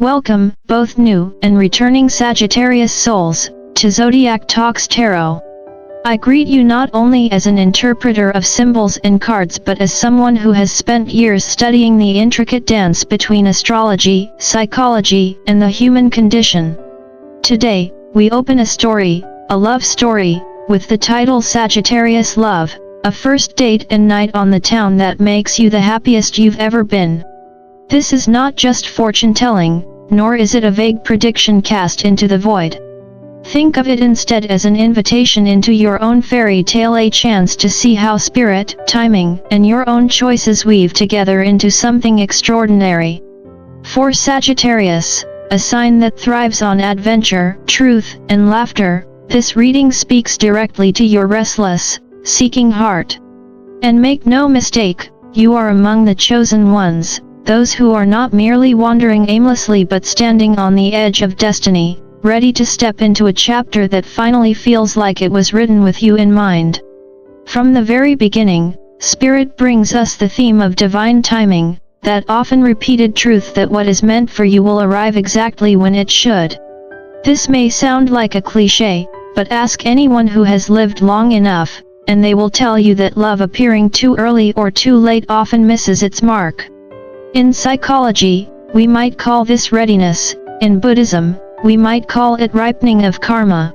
Welcome, both new and returning Sagittarius souls, to Zodiac Talks Tarot. I greet you not only as an interpreter of symbols and cards but as someone who has spent years studying the intricate dance between astrology, psychology, and the human condition. Today, we open a story, a love story, with the title Sagittarius Love, a first date and night on the town that makes you the happiest you've ever been. This is not just fortune-telling, nor is it a vague prediction cast into the void. Think of it instead as an invitation into your own fairy tale, a chance to see how spirit, timing, and your own choices weave together into something extraordinary. For Sagittarius, a sign that thrives on adventure, truth, and laughter, this reading speaks directly to your restless, seeking heart. And make no mistake, you are among the chosen ones. Those who are not merely wandering aimlessly but standing on the edge of destiny, ready to step into a chapter that finally feels like it was written with you in mind. From the very beginning, Spirit brings us the theme of divine timing, that often repeated truth that what is meant for you will arrive exactly when it should. This may sound like a cliché, but ask anyone who has lived long enough, and they will tell you that love appearing too early or too late often misses its mark. In psychology, we might call this readiness. In Buddhism, we might call it ripening of karma.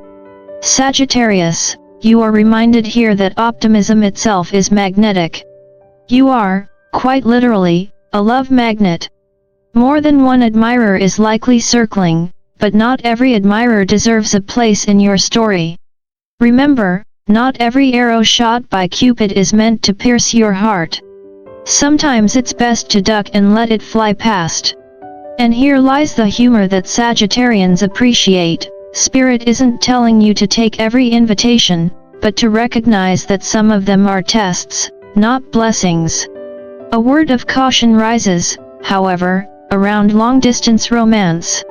Sagittarius, you are reminded here that optimism itself is magnetic. You are, quite literally, a love magnet. More than one admirer is likely circling, but not every admirer deserves a place in your story. Remember, not every arrow shot by Cupid is meant to pierce your heart. Sometimes it's best to duck and let it fly past. And here lies the humor that Sagittarians appreciate. Spirit isn't telling you to take every invitation, but to recognize that some of them are tests, not blessings. A word of caution rises, however, around long-distance romance.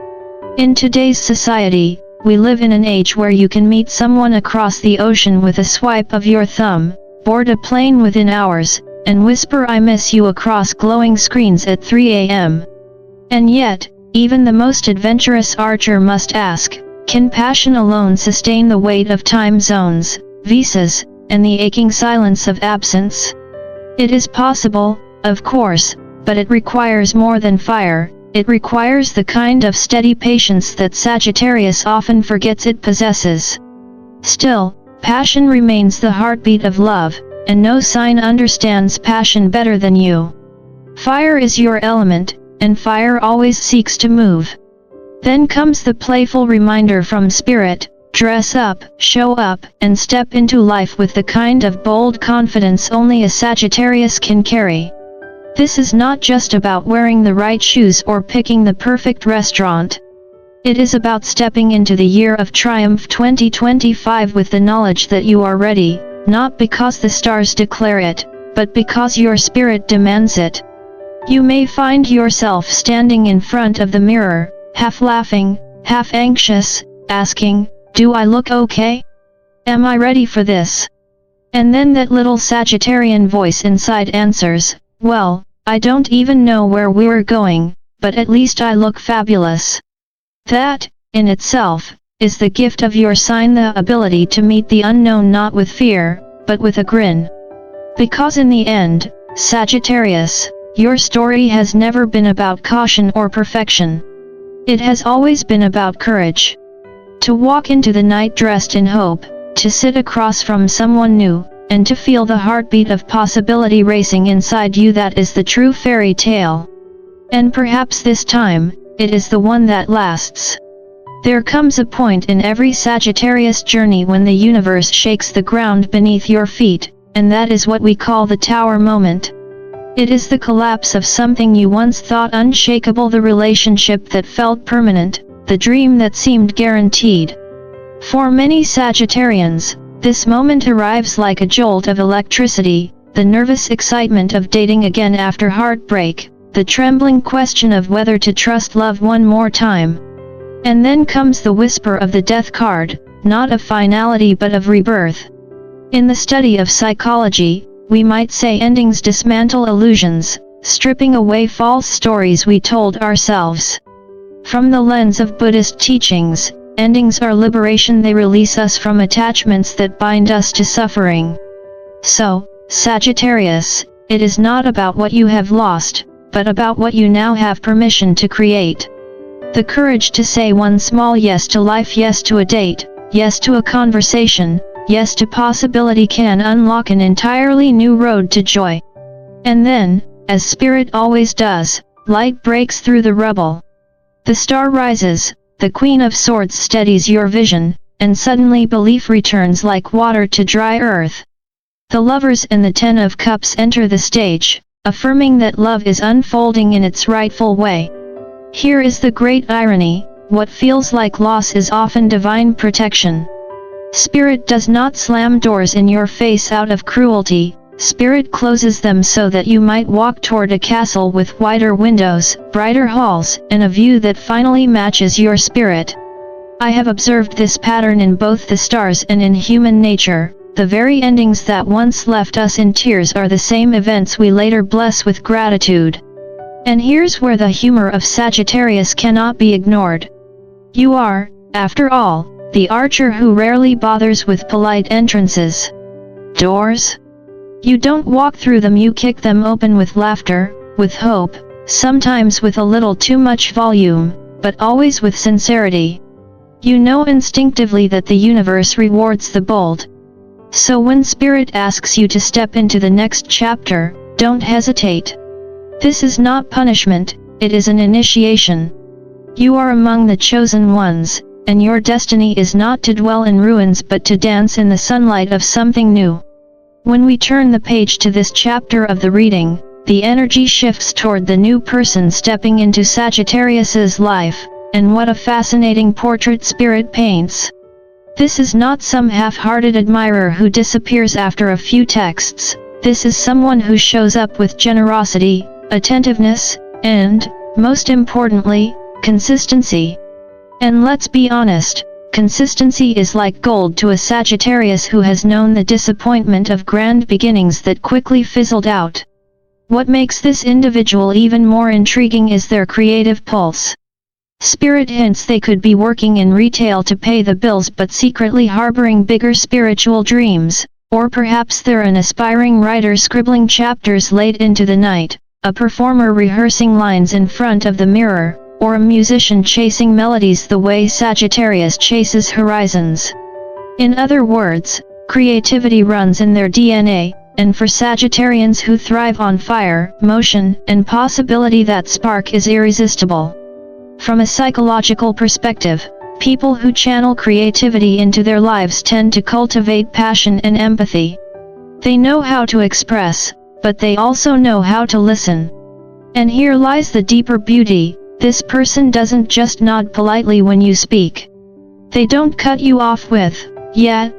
In today's society, we live in an age where you can meet someone across the ocean with a swipe of your thumb, board a plane within hours, and whisper "I miss you" across glowing screens at 3 a.m. And yet, even the most adventurous archer must ask, can passion alone sustain the weight of time zones, visas, and the aching silence of absence? It is possible, of course, but it requires more than fire. It requires the kind of steady patience that Sagittarius often forgets it possesses. Still, passion remains the heartbeat of love, and no sign understands passion better than you. Fire is your element, and fire always seeks to move. Then comes the playful reminder from Spirit: dress up, show up, and step into life with the kind of bold confidence only a Sagittarius can carry. This is not just about wearing the right shoes or picking the perfect restaurant. It is about stepping into the year of triumph 2025 with the knowledge that you are ready, not because the stars declare it, but because your spirit demands it. You may find yourself standing in front of the mirror, half laughing, half anxious, asking, "Do I look okay? Am I ready for this?" And then that little Sagittarian voice inside answers, "Well, I don't even know where we're going, but at least I look fabulous." That, in itself, is the gift of your sign, the ability to meet the unknown not with fear, but with a grin. Because in the end, Sagittarius, your story has never been about caution or perfection. It has always been about courage. To walk into the night dressed in hope, to sit across from someone new, and to feel the heartbeat of possibility racing inside you, that is the true fairy tale. And perhaps this time, it is the one that lasts. There comes a point in every Sagittarius journey when the universe shakes the ground beneath your feet, and that is what we call the tower moment. It is the collapse of something you once thought unshakable, the relationship that felt permanent, the dream that seemed guaranteed. For many Sagittarians, this moment arrives like a jolt of electricity, the nervous excitement of dating again after heartbreak, the trembling question of whether to trust love one more time. And then comes the whisper of the death card, not of finality but of rebirth. In the study of psychology, we might say endings dismantle illusions, stripping away false stories we told ourselves. From the lens of Buddhist teachings, endings are liberation. They release us from attachments that bind us to suffering. So, Sagittarius, it is not about what you have lost, but about what you now have permission to create. The courage to say one small yes to life, yes to a date, yes to a conversation, yes to possibility can unlock an entirely new road to joy. And then, as Spirit always does, light breaks through the rubble. The star rises, the Queen of Swords steadies your vision, and suddenly belief returns like water to dry earth. The Lovers and the Ten of Cups enter the stage, affirming that love is unfolding in its rightful way. Here is the great irony: what feels like loss is often divine protection. Spirit does not slam doors in your face out of cruelty. Spirit closes them so that you might walk toward a castle with wider windows, brighter halls, and a view that finally matches your spirit. I have observed this pattern in both the stars and in human nature. The very endings that once left us in tears are the same events we later bless with gratitude. And here's where the humor of Sagittarius cannot be ignored. You are, after all, the archer who rarely bothers with polite entrances. Doors? You don't walk through them, you kick them open with laughter, with hope, sometimes with a little too much volume, but always with sincerity. You know instinctively that the universe rewards the bold. So when Spirit asks you to step into the next chapter, don't hesitate. This is not punishment, it is an initiation. You are among the chosen ones, and your destiny is not to dwell in ruins but to dance in the sunlight of something new. When we turn the page to this chapter of the reading, the energy shifts toward the new person stepping into Sagittarius's life, and what a fascinating portrait Spirit paints. This is not some half-hearted admirer who disappears after a few texts. This is someone who shows up with generosity, attentiveness, and, most importantly, consistency. And let's be honest, consistency is like gold to a Sagittarius who has known the disappointment of grand beginnings that quickly fizzled out. What makes this individual even more intriguing is their creative pulse. Spirit hints they could be working in retail to pay the bills but secretly harboring bigger spiritual dreams, or perhaps they're an aspiring writer scribbling chapters late into the night, a performer rehearsing lines in front of the mirror, or a musician chasing melodies the way Sagittarius chases horizons. In other words, creativity runs in their DNA, and for Sagittarians who thrive on fire, motion, and possibility, that spark is irresistible. From a psychological perspective, people who channel creativity into their lives tend to cultivate passion and empathy. They know how to express, but they also know how to listen. And here lies the deeper beauty: this person doesn't just nod politely when you speak. They don't cut you off with, yeah,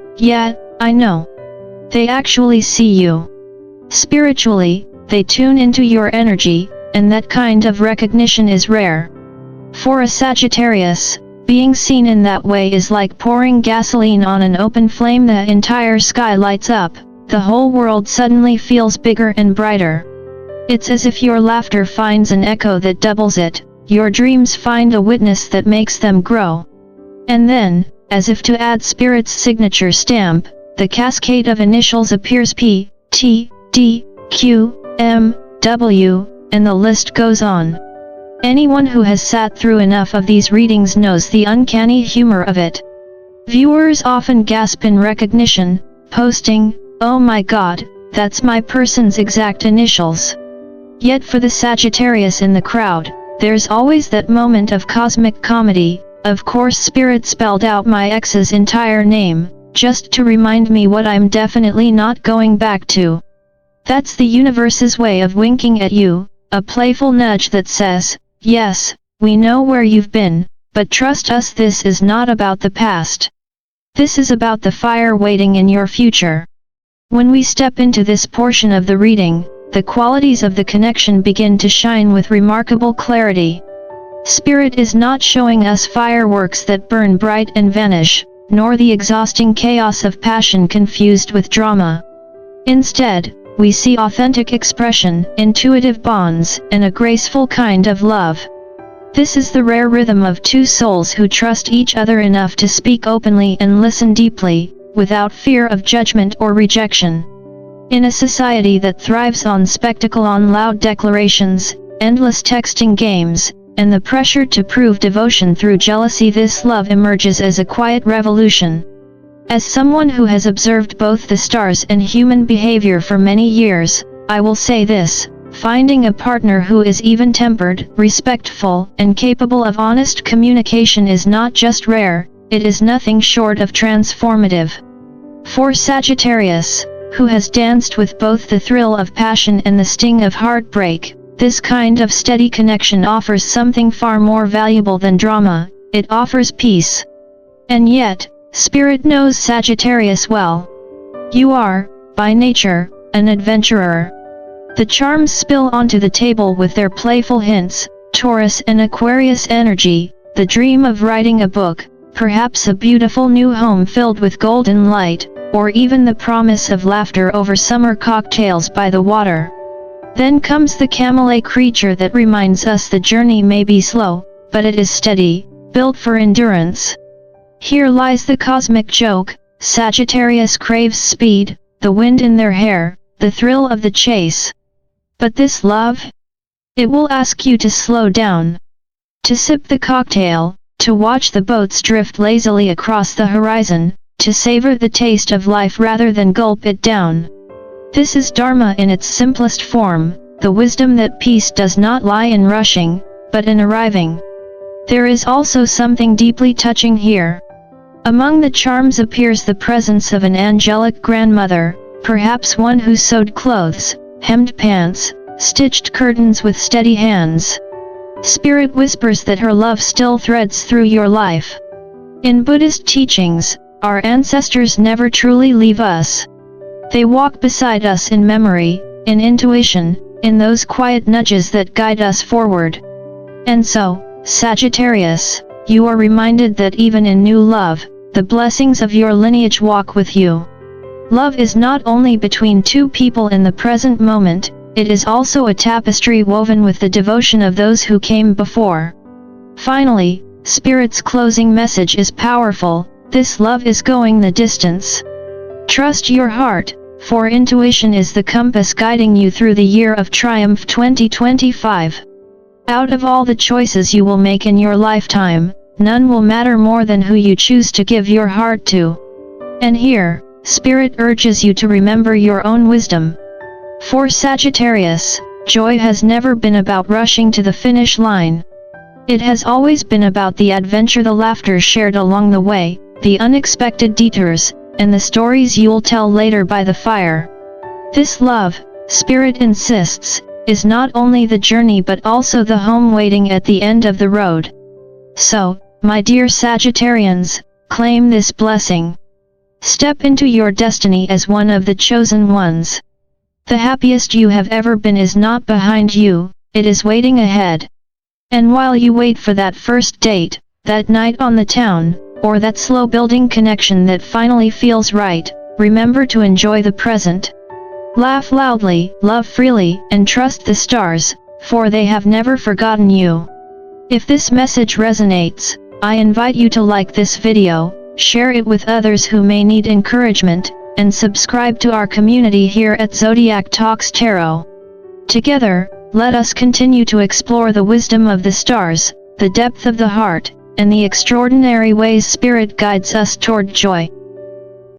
I know. They actually see you. Spiritually, they tune into your energy, and that kind of recognition is rare. For a Sagittarius, being seen in that way is like pouring gasoline on an open flame. The entire sky lights up, the whole world suddenly feels bigger and brighter. It's as if your laughter finds an echo that doubles it, your dreams find a witness that makes them grow. And then, as if to add Spirit's signature stamp, the cascade of initials appears: P, T, D, Q, M, W, and the list goes on. Anyone who has sat through enough of these readings knows the uncanny humor of it. Viewers often gasp in recognition, posting, "Oh my god, that's my person's exact initials." Yet for the Sagittarius in the crowd, there's always that moment of cosmic comedy. Of course Spirit spelled out my ex's entire name, just to remind me what I'm definitely not going back to. That's the universe's way of winking at you, a playful nudge that says, yes, we know where you've been, but trust us, this is not about the past. This is about the fire waiting in your future. When we step into this portion of the reading, the qualities of the connection begin to shine with remarkable clarity. Spirit is not showing us fireworks that burn bright and vanish, nor the exhausting chaos of passion confused with drama. Instead, we see authentic expression, intuitive bonds, and a graceful kind of love. This is the rare rhythm of two souls who trust each other enough to speak openly and listen deeply, without fear of judgment or rejection. In a society that thrives on spectacle, on loud declarations, endless texting games, and the pressure to prove devotion through jealousy, this love emerges as a quiet revolution. As someone who has observed both the stars and human behavior for many years, I will say this: finding a partner who is even-tempered, respectful, and capable of honest communication is not just rare, it is nothing short of transformative. For Sagittarius, who has danced with both the thrill of passion and the sting of heartbreak, this kind of steady connection offers something far more valuable than drama. It offers peace. And yet, Spirit knows Sagittarius well. You are, by nature, an adventurer. The charms spill onto the table with their playful hints: Taurus and Aquarius energy, the dream of writing a book, perhaps a beautiful new home filled with golden light, or even the promise of laughter over summer cocktails by the water. Then comes the Camel, a creature that reminds us the journey may be slow, but it is steady, built for endurance. Here lies the cosmic joke: Sagittarius craves speed, the wind in their hair, the thrill of the chase. But this love? It will ask you to slow down, to sip the cocktail, to watch the boats drift lazily across the horizon, to savor the taste of life rather than gulp it down. This is Dharma in its simplest form, the wisdom that peace does not lie in rushing, but in arriving. There is also something deeply touching here. Among the charms appears the presence of an angelic grandmother, perhaps one who sewed clothes, hemmed pants, stitched curtains with steady hands. Spirit whispers that her love still threads through your life. In Buddhist teachings, our ancestors never truly leave us. They walk beside us in memory, in intuition, in those quiet nudges that guide us forward. And so, Sagittarius, you are reminded that even in new love, the blessings of your lineage walk with you. Love is not only between two people in the present moment, it is also a tapestry woven with the devotion of those who came before. Finally, Spirit's closing message is powerful: this love is going the distance. Trust your heart, for intuition is the compass guiding you through the year of triumph 2025. Out of all the choices you will make in your lifetime, none will matter more than who you choose to give your heart to. And here, Spirit urges you to remember your own wisdom. For Sagittarius, joy has never been about rushing to the finish line. It has always been about the adventure, the laughter shared along the way, the unexpected detours, and the stories you'll tell later by the fire. This love, Spirit insists, is not only the journey but also the home waiting at the end of the road. So, my dear Sagittarians, claim this blessing. Step into your destiny as one of the chosen ones. The happiest you have ever been is not behind you, it is waiting ahead. And while you wait for that first date, that night on the town, or that slow building connection that finally feels right, remember to enjoy the present. Laugh loudly, love freely, and trust the stars, for they have never forgotten you. If this message resonates, I invite you to like this video, share it with others who may need encouragement, and subscribe to our community here at Zodiac Talks Tarot. Together, let us continue to explore the wisdom of the stars, the depth of the heart, and the extraordinary ways Spirit guides us toward joy.